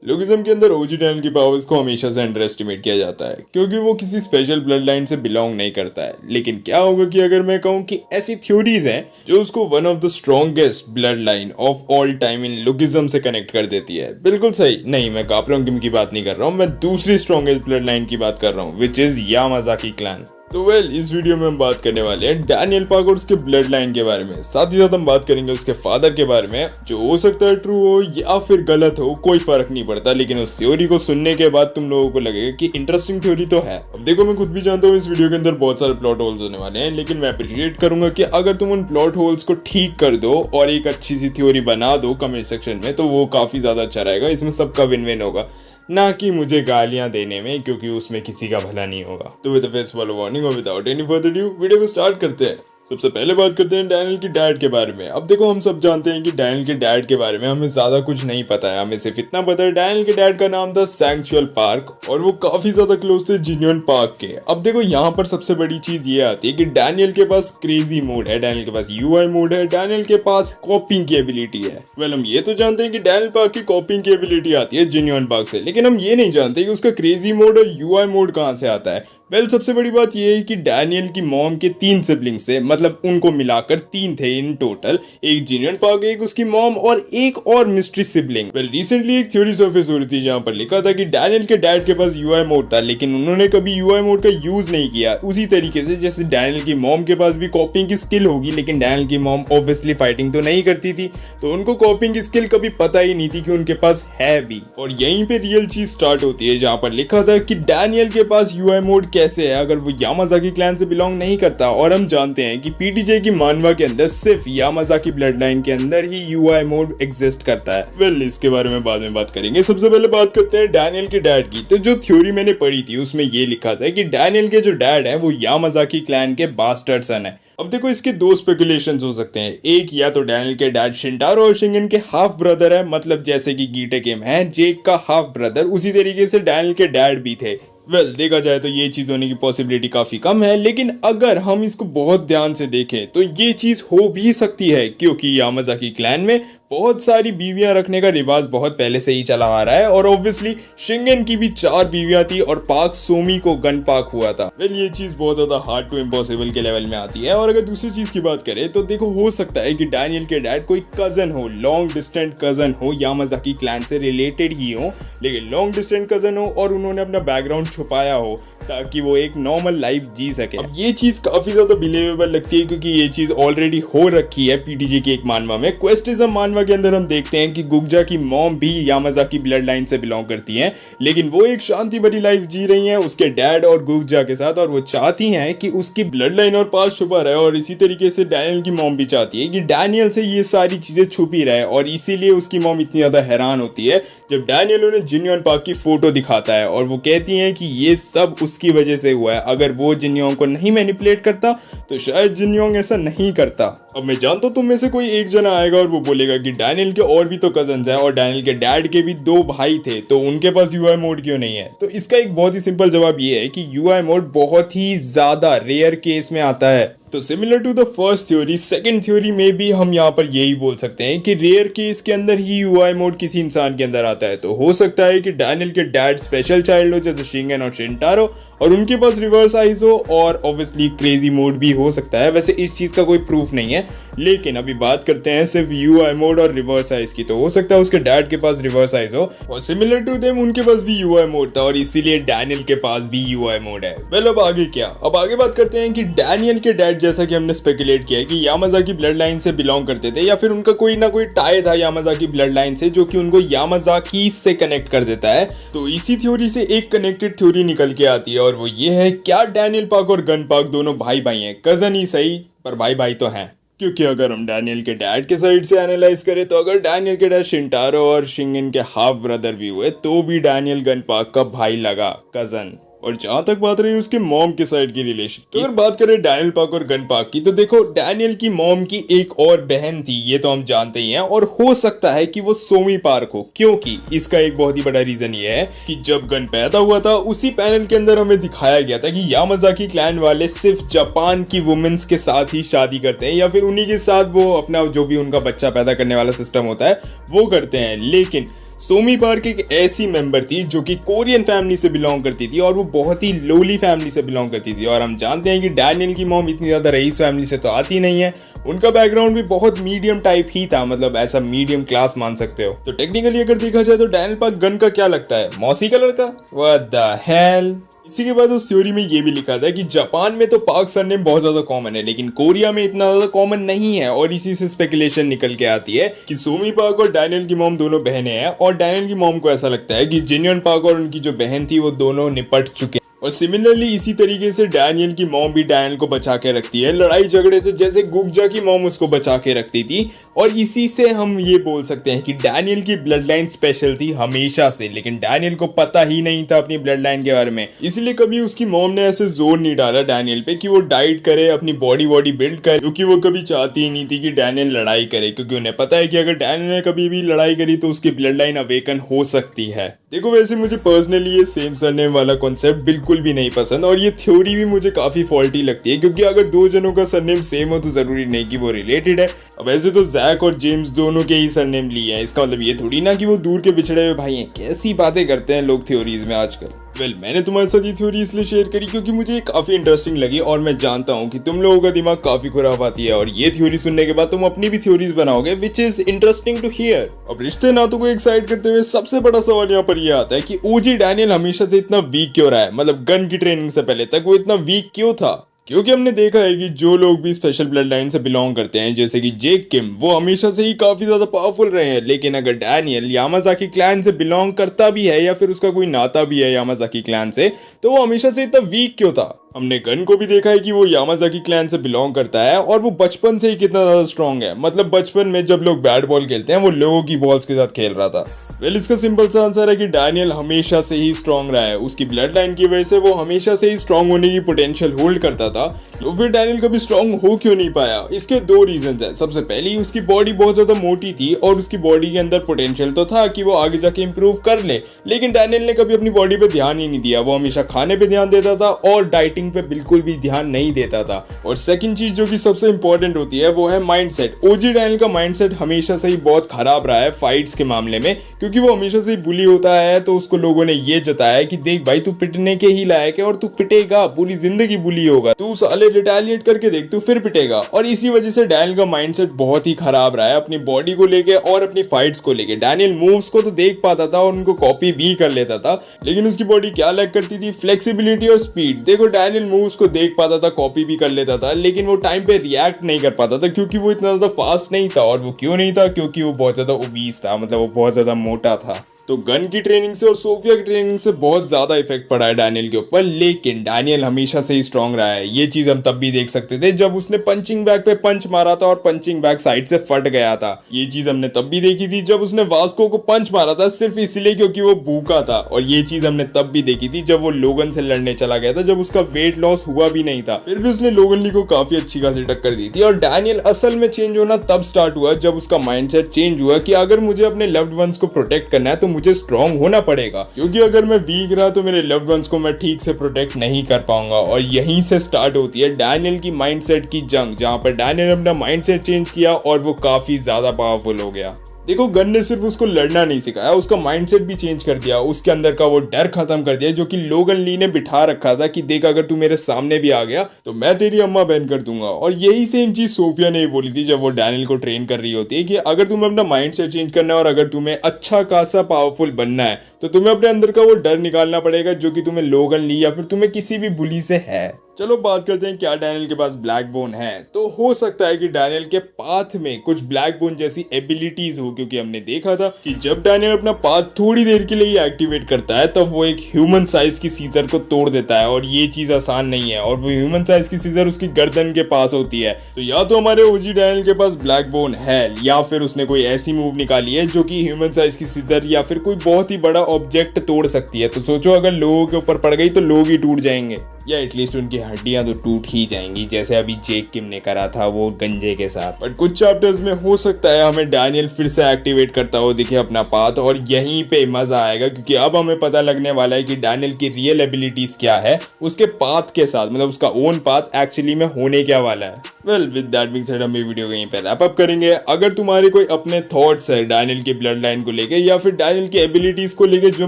लुगिज्म के अंदर ओजी डैनियल की पावर्स को हमेशा से अंडर एस्टिमेट किया जाता है क्योंकि वो किसी स्पेशल ब्लड लाइन से बिलोंग नहीं करता है। लेकिन क्या होगा कि अगर मैं कहूँ कि ऐसी थ्योरीज हैं जो उसको one of the strongest blood line of all time in लुगिज्म से कनेक्ट कर देती है। बिल्कुल सही नहीं, मैं कापरोंगिम की बात नहीं कर रहा हूँ, मैं दूसरी स्ट्रॉन्गेस्ट ब्लड लाइन की बात कर रहा हूँ, विच इज यामाजाकी क्लैन। तो इस वीडियो में हम बात करने वाले हैं डैनियल पाक और उसके ब्लड लाइन के बारे में। साथ ही साथ हम बात करेंगे उसके फादर के बारे में, जो हो सकता है ट्रू हो या फिर गलत हो, कोई फर्क नहीं पड़ता, लेकिन उस थ्योरी को सुनने के बाद तुम लोगों को लगेगा कि इंटरेस्टिंग थ्योरी तो है। अब देखो, मैं खुद भी जानता हूँ इस वीडियो के अंदर बहुत सारे प्लॉट होल्स होने वाले हैं, लेकिन मैं अप्रिशिएट करूंगा कि अगर तुम उन प्लॉट होल्स को ठीक कर दो और एक अच्छी सी थ्योरी बना दो कमेंट सेक्शन में, तो वो काफी ज्यादा अच्छा रहेगा। इसमें सबका विन विन होगा, ना कि मुझे गालियां देने में, क्योंकि उसमें किसी का भला नहीं होगा। तो विद फेस फॉलो वार्निंग और without any further due video को स्टार्ट करते हैं। सबसे पहले बात करते हैं डैनियल की डैड के बारे में। अब देखो, हम सब जानते हैं कि डैनियल के डैड के बारे में हमें ज्यादा कुछ नहीं पता है। हमें सिर्फ इतना पता है डैनियल के डैड का नाम था सैंक्चुअल पार्क और वो काफी ज्यादा क्लोज थे जिनियन पार्क के। अब देखो, यहाँ पर सबसे बड़ी चीज ये आती है कि डैनियल के पास क्रेजी मोड है, डैनियल के पास यूआई मोड है, डैनियल के पास कॉपिंग की एबिलिटी है। हम ये तो जानते हैं कि डैनियल पार्क की कॉपिंग की एबिलिटी आती है जिनियन पार्क से, लेकिन हम ये नहीं जानते कि उसका क्रेजी मोड और यूआई मोड कहाँ से आता है। सबसे बड़ी बात यह है कि डैनियल की मॉम के 3 सिबलिंग्स थे, मतलब उनको मिलाकर 3 थे इन टोटल, एक जिनियन पार्क, एक उसकी मॉम और एक और मिस्ट्री सिबलिंग। रिसेंटली एक थ्योरी सर्फेस हो रही थी जहां पर लिखा था कि डैनियल के डैड के पास यूआई मोड था, लेकिन उन्होंने कभी यूआई मोड का यूज नहीं किया। उसी तरीके से जैसे डैनियल की मॉम के पास भी कॉपिंग की स्किल होगी, लेकिन डैनियल की मॉम ऑब्वियसली फाइटिंग तो नहीं करती थी, तो उनको कॉपिंग की स्किल कभी पता ही नहीं थी कि उनके पास है भी। और यहीं पे रियल चीज स्टार्ट होती है जहां पर लिखा था कि डैनियल के पास यूआई मोड कैसे है अगर वो यामाजाकी क्लैन से बिलोंग नहीं करता। और हम जानते हैं कि पीटीजे की मानवा के अंदर सिर्फ यामाजाकी ब्लड लाइन के अंदर ही यूआई मोड एग्जिस्ट करता है। इसके बारे में बाद में बात करेंगे। सबसे पहले बात करते हैं डैनियल के डैड की। तो जो थ्योरी मैंने पढ़ी थी उसमें ये लिखा था कि डैनियल के जो डैड है वो यामाजाकी क्लैन के बास्टर्ड सन है। अब देखो, इसके 2 स्पेकुलेशंस हो सकते हैं। एक, या तो डैनियल के डैड शिंटारो और शिंगन के हाफ ब्रदर है, मतलब जैसे कि गीटे किम है जेक का हाफ ब्रदर, उसी तरीके से डैनियल के डैड भी थे। देखा जाए तो ये चीज होने की पॉसिबिलिटी काफी कम है, लेकिन अगर हम इसको बहुत ध्यान से देखें तो ये चीज हो भी सकती है, क्योंकि यामाजाकी क्लैन में बहुत सारी बीवियां रखने का रिवाज बहुत पहले से ही चला आ रहा है और ऑब्वियसली शिंगन की भी 4 बीवियां थी और पाक सोमी को गन पाक हुआ था। ये चीज बहुत ज्यादा हार्ड टू इम्पॉसिबल के लेवल में आती है। और अगर दूसरी चीज की बात करें तो देखो, हो सकता है कि डैनियल के डैड कोई कजन हो, लॉन्ग डिस्टेंट कजन हो, यामाजाकी क्लैन से रिलेटेड ही हो, लेकिन लॉन्ग डिस्टेंट कजन हो और उन्होंने अपना बैकग्राउंड छुपाया हो ताकि वो एक नॉर्मल लाइफ जी सके। अब ये चीज काफी ज्यादा बिलीवेबल लगती है क्योंकि ये चीज ऑलरेडी हो रखी है पीटीजे की एक मानवा में। क्वेस्टिज्म मानवा के अंदर हम देखते हैं कि गुग्जा की मॉम भी यामाजाकी ब्लड लाइन से बिलोंग करती हैं, लेकिन वो एक शांति भरी लाइफ जी रही हैं उसके डैड और गुग्जा के साथ, और वो चाहती हैं कि उसकी ब्लड लाइन और पास छुपा रहे। और इसी तरीके से डैनियल की मॉम भी चाहती है कि डैनियल से ये सारी चीजें छुपी रहे, और इसीलिए उसकी मॉम इतनी ज्यादा हैरान होती है जब डैनियल उन्हें जिनियन पार्क की फोटो दिखाता है और वो कहती है कि ये सब उसकी वजह से हुआ है। अगर वो जिन्योंग को नहीं मैनिपुलेट करता तो शायद जिन्योंग ऐसा नहीं करता। अब मैं जानता हूं तुम में से कोई एक जना आएगा और वो बोलेगा कि डैनियल के और भी तो कजन्स हैं और डैनियल के डैड के भी 2 भाई थे, तो उनके पास यूआई मोड क्यों नहीं है। तो इसका एक बहुत ही सिंपल जवाब ये है कि यूआई मोड बहुत ही ज्यादा रेयर केस में आता है। तो similar to the first theory, second theory में भी हम यहाँ पर यही बोल सकते हैं कि रेयर केस के अंदर ही यूआई मोड किसी इंसान के अंदर आता है। तो हो सकता है कि डैनियल के डैड स्पेशल चाइल्ड हो जैसे शिंगन और शिंटारो, और उनके पास रिवर्स आइज हो, और ऑब्वियसली क्रेजी मोड भी हो सकता है। वैसे इस चीज का कोई प्रूफ नहीं है, लेकिन अभी बात करते हैं सिर्फ यूआई मोड और रिवर्स आइज की। तो हो सकता है उसके डैड के पास रिवर्स आइज हो और सिमिलर टू देम उनके पास भी यूआई मोड था और इसीलिए डैनियल के पास भी यूआई मोड है। अब आगे क्या, अब आगे बात करते हैं कि डैनियल के डैड, जैसा कि हमने स्पेकुलेट किया है कि यामाजाकी ब्लड लाइन से बिलोंग करते थे, या फिर उनका कोई ना कोई टाई था यामाजाकी ब्लड लाइन से जो कि उनको यामाजाकी से कनेक्ट कर देता है। तो इसी थ्योरी से एक कनेक्टेड थ्योरी निकल के आती है और वो ये है, क्या डैनियल पाक और गन पाक दोनों भाई भाई हैं? कजन ही सही, पर भाई भाई तो हैं। क्योंकि अगर हम डैनियल के डैड के साइड से एनालाइज करें तो अगर डैनियल के डैड शिंटारो और शिंगन के हाफ ब्रदर भी हुए तो भी डैनियल गन पाक का भाई लगा, कजन। और जहां तक बात रही उसके मॉम के साइड की रिलेशन, तो अगर बात करें डैनियल पाक और गन पाक की, तो देखो डैनियल की मॉम की एक और बहन थी, ये तो हम जानते ही हैं, और हो सकता है कि वो सोमी पार्क हो, क्योंकि इसका एक बहुत ही बड़ा रीजन ये है कि जब गन पैदा हुआ था उसी पैनल के अंदर हमें दिखाया गया था कि यामाजाकी क्लैन वाले सिर्फ जापान की वुमेन्स के साथ ही शादी करते हैं, या फिर उन्हीं के साथ वो अपना जो भी उनका बच्चा पैदा करने वाला सिस्टम होता है वो करते हैं। लेकिन सोमी पार्क एक ऐसी मेंबर थी जो कि कोरियन फैमिली से बिलोंग करती थी और वो बहुत ही लोली फैमिली से बिलोंग करती थी। और हम जानते हैं कि डैनियल की मॉम इतनी ज्यादा रईस फैमिली से तो आती नहीं है, उनका बैकग्राउंड भी बहुत मीडियम टाइप ही था, मतलब ऐसा मीडियम क्लास मान सकते हो। तो टेक्निकली अगर देखा जाए तो डैनियल पार्क गन का क्या लगता है, मौसी कलर का, व्हाट द हेल। इसी के बाद उस थ्योरी में ये भी लिखा था कि जापान में तो पार्क सरनेम बहुत ज्यादा कॉमन है लेकिन कोरिया में इतना ज्यादा कॉमन नहीं है। और इसी से स्पेकुलेशन निकल के आती है कि सोमी पार्क और डैनियल की मॉम दोनों बहनें हैं और डैनियल की मॉम को ऐसा लगता है कि जिनयोन पार्क और उनकी जो बहन थी वो दोनों निपट चुके। और सिमिलरली इसी तरीके से डैनियल की मॉम भी डैनियल को बचा के रखती है लड़ाई झगड़े से, जैसे गुगजा की मॉम उसको बचा के रखती थी। और इसी से हम ये बोल सकते हैं कि डैनियल की ब्लड लाइन स्पेशल थी हमेशा से, लेकिन डैनियल को पता ही नहीं था अपनी ब्लड लाइन के बारे में। इसलिए कभी उसकी मॉम ने ऐसे जोर नहीं डाला डैनियल पे कि वो डाइट करे, अपनी बॉडी बिल्ड करे, क्योंकि वो कभी चाहती ही नहीं थी कि डैनियल लड़ाई करे, क्योंकि उन्हें पता है कि अगर डैनियल ने कभी भी लड़ाई करी तो उसकी ब्लड लाइन अवेकन हो सकती है। देखो वैसे मुझे पर्सनली ये सेम सरनेम वाला कॉन्सेप्ट बिल्कुल भी नहीं पसंद और ये थ्योरी भी मुझे काफी फॉल्टी लगती है, क्योंकि अगर दो जनों का सरनेम सेम हो तो जरूरी नहीं कि वो रिलेटेड है। अब ऐसे तो जैक और जेम्स दोनों के ही सरनेम लिए हैं, इसका मतलब ये थोड़ी ना कि वो दूर के बिछड़े हुए भाई हैं। कैसी बातें करते हैं लोग थ्योरीज में आजकल। मैंने तुम्हारे साथ ये थ्योरी इसलिए शेयर करी क्योंकि मुझे काफी इंटरेस्टिंग लगी और मैं जानता हूँ कि तुम लोगों का दिमाग काफी खुराफाती है और ये थ्योरी सुनने के बाद तुम अपनी भी थ्योरीज बनाओगे, which is interesting to hear. अब रिश्ते नातों को एक्साइट करते हुए सबसे बड़ा सवाल यहाँ पर यह आता है कि ओजी डैनियल हमेशा से इतना वीक क्यों रहा है, मतलब गन की ट्रेनिंग से पहले तक वो इतना वीक क्यों था। क्योंकि हमने देखा है कि जो लोग भी स्पेशल ब्लड लाइन से बिलोंग करते हैं, जैसे कि जेक किम, वो हमेशा से ही काफी ज्यादा पावरफुल रहे हैं। लेकिन अगर डैनियल यामाजाकी क्लैन से बिलोंग करता भी है या फिर उसका कोई नाता भी है यामाजाकी क्लैन से, तो वो हमेशा से इतना वीक क्यों था। हमने गन को भी देखा है कि वो यामाजाकी क्लैन से बिलोंग करता है और वो बचपन से ही कितना ज्यादा स्ट्रांग है, मतलब बचपन में जब लोग बैट बॉल खेलते हैं वो लोगों की बॉल्स के साथ खेल रहा था। इसका सिंपल सा आंसर है कि डैनियल हमेशा से ही स्ट्रांग रहा है, उसकी ब्लड लाइन की वजह से वो हमेशा से ही स्ट्रांग होने की पोटेंशियल होल्ड करता था। तो फिर डैनियल कभी स्ट्रांग हो क्यों नहीं पाया, इसके दो रीजन है। सबसे पहली, उसकी बॉडी बहुत ज्यादा मोटी थी और उसकी बॉडी के अंदर पोटेंशियल तो था कि वो आगे जाके इंप्रूव कर ले, लेकिन डैनियल ने कभी अपनी बॉडी पे ध्यान ही नहीं दिया। वो हमेशा खाने पे ध्यान देता था और डाइटिंग पे बिल्कुल भी ध्यान नहीं देता था। और सेकंड चीज जो कि सबसे इंपॉर्टेंट होती है वो है माइंडसेट। ओजी डैनियल का माइंडसेट हमेशा से ही बहुत खराब रहा है फाइट्स के मामले में, क्योंकि वो हमेशा से बुली होता है। तो उसको लोगों ने ये जताया है कि देख भाई, तू पिटने के ही लायक है और तू पिटेगा, पूरी जिंदगी बुली होगा, तू साले रिटेलिएट करके देख, तू फिर पिटेगा। और इसी वजह से डैनियल का माइंडसेट बहुत ही खराब रहा है अपनी बॉडी को लेके और अपनी फाइट्स को लेके। डैनियल मूव्स को तो देख पाता था और उनको कॉपी भी कर लेता था, लेकिन उसकी बॉडी क्या लैक करती थी, फ्लेक्सिबिलिटी और स्पीड। देखो डैनियल मूव्स को देख पाता था, कॉपी भी कर लेता था, लेकिन वो टाइम पे रिएक्ट नहीं कर पाता था क्योंकि वो इतना ज्यादा फास्ट नहीं था। और वो क्यों नहीं था, क्योंकि वो बहुत ज्यादा ओबीस था, मतलब वो बहुत ज्यादा मोटा था। तो गन की ट्रेनिंग से और सोफिया की ट्रेनिंग से बहुत ज्यादा इफेक्ट पड़ा है डैनियल के ऊपर, लेकिन डैनियल हमेशा से ही स्ट्रांग रहा है। ये चीज हम तब भी देख सकते थे जब उसने पंचिंग बैग पे पंच मारा था और पंचिंग बैग साइड से फट गया था। ये चीज हमने तब भी देखी थी जब उसने वास्को को पंच मारा था सिर्फ इसलिए क्योंकि वो भूखा था। और ये चीज हमने तब भी देखी थी जब वो लोगन से लड़ने चला गया था, जब उसका वेट लॉस हुआ भी नहीं था, फिर भी उसने लोगन ली को काफी अच्छी खासी टक्कर दी थी। और डैनियल असल में चेंज होना तब स्टार्ट हुआ जब उसका माइंडसेट चेंज हुआ कि अगर मुझे अपने लव्ड वंस को प्रोटेक्ट करना है तो मुझे स्ट्रांग होना पड़ेगा, क्योंकि अगर मैं वीक रहा तो मेरे लव्ड वंस को मैं ठीक से प्रोटेक्ट नहीं कर पाऊंगा। और यहीं से स्टार्ट होती है डैनियल की माइंडसेट की जंग, जहां पर डैनियल ने अपना माइंडसेट चेंज किया और वो काफी ज्यादा पावरफुल हो गया। देखो गन ने सिर्फ उसको लड़ना नहीं सिखाया, उसका माइंडसेट भी चेंज कर दिया, उसके अंदर का वो डर खत्म कर दिया जो कि लोगन ली ने बिठा रखा था कि देख अगर तू मेरे सामने भी आ गया तो मैं तेरी अम्मा बहन कर दूंगा। और यही सेम चीज सोफिया ने बोली थी जब वो डैनियल को ट्रेन कर रही होती है कि अगर तुम्हें अपना माइंडसेट चेंज करना है और अगर तुम्हें अच्छा खासा पावरफुल बनना है तो तुम्हें अपने अंदर का वो डर निकालना पड़ेगा जो कि तुम्हें लोगन ली या फिर तुम्हें किसी भी बुली से है। चलो बात करते हैं क्या डैनियल के पास ब्लैक बोन है। तो हो सकता है कि डैनियल के पाथ में कुछ ब्लैक बोन जैसी एबिलिटीज हो, क्योंकि हमने देखा था कि जब डैनियल अपना पाथ थोड़ी देर के लिए ही एक्टिवेट करता है तब वो एक ह्यूमन साइज की सीजर को तोड़ देता है। और ये चीज आसान नहीं है और वो ह्यूमन साइज की सीजर उसकी गर्दन के पास होती है। तो या तो हमारे ओजी डैनियल के पास ब्लैक बोन है या फिर उसने कोई ऐसी मूव निकाली है जो कि ह्यूमन साइज की सीजर या फिर कोई बहुत ही बड़ा ऑब्जेक्ट तोड़ सकती है। तो सोचो अगर लोगों के ऊपर पड़ गई तो लोग ही टूट जाएंगे। या एटलीस्ट उनकी हड्डियां तो टूट ही जाएंगी, जैसे अभी जेक किम ने करा था वो गंजे के साथ। बट कुछ चैप्टर्स में हो सकता है हमें डैनियल फिर से एक्टिवेट करता हो दिखे अपना पाथ, और यहीं पे मजा आएगा क्योंकि अब हमें पता लगने वाला है कि डैनियल की रियल एबिलिटीज क्या है उसके पाथ के साथ, मतलब उसका ओन पाथ एक्चुअली में होने क्या वाला है। Well with that being said हम ये वीडियो यहीं पे रैप अप करेंगे। अगर तुम्हारे कोई अपने थॉट्स है डैनियल की ब्लड लाइन को लेके या फिर डैनियल की एबिलिटीज को लेके जो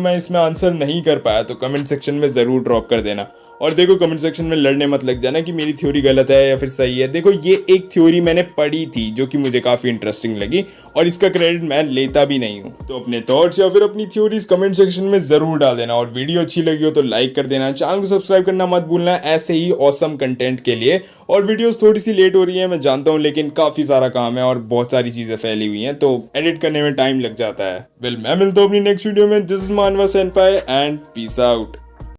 मैं इसमें आंसर नहीं कर पाया, तो कमेंट सेक्शन में जरूर ड्रॉप कर देना। और देखो कमेंट सेक्शन में लड़ने मत लग जाना कि मेरी थ्योरी गलत है या फिर सही है। देखो ये एक थ्योरी मैंने पढ़ी थी जो कि मुझे काफी इंटरेस्टिंग लगी और इसका क्रेडिट मैं लेता भी नहीं हूँ। तो अपने थॉट्स या फिर अपनी थ्योरीज कमेंट सेक्शन में जरूर डाल देना, और वीडियो अच्छी लगी हो तो लाइक कर देना, चैनल को सब्सक्राइब करना मत भूलना ऐसे ही ऑसम कंटेंट के लिए। और वीडियोस थोड़ी सी लेट हो रही है मैं जानता हूँ, लेकिन काफी सारा काम है और बहुत सारी चीजें फैली हुई हैं तो एडिट करने में टाइम लग जाता है। वेल मैं मिलता हूँ अपनी नेक्स्ट वीडियो में। दिस इज मानवा सेनपाई एंड पीस आउट।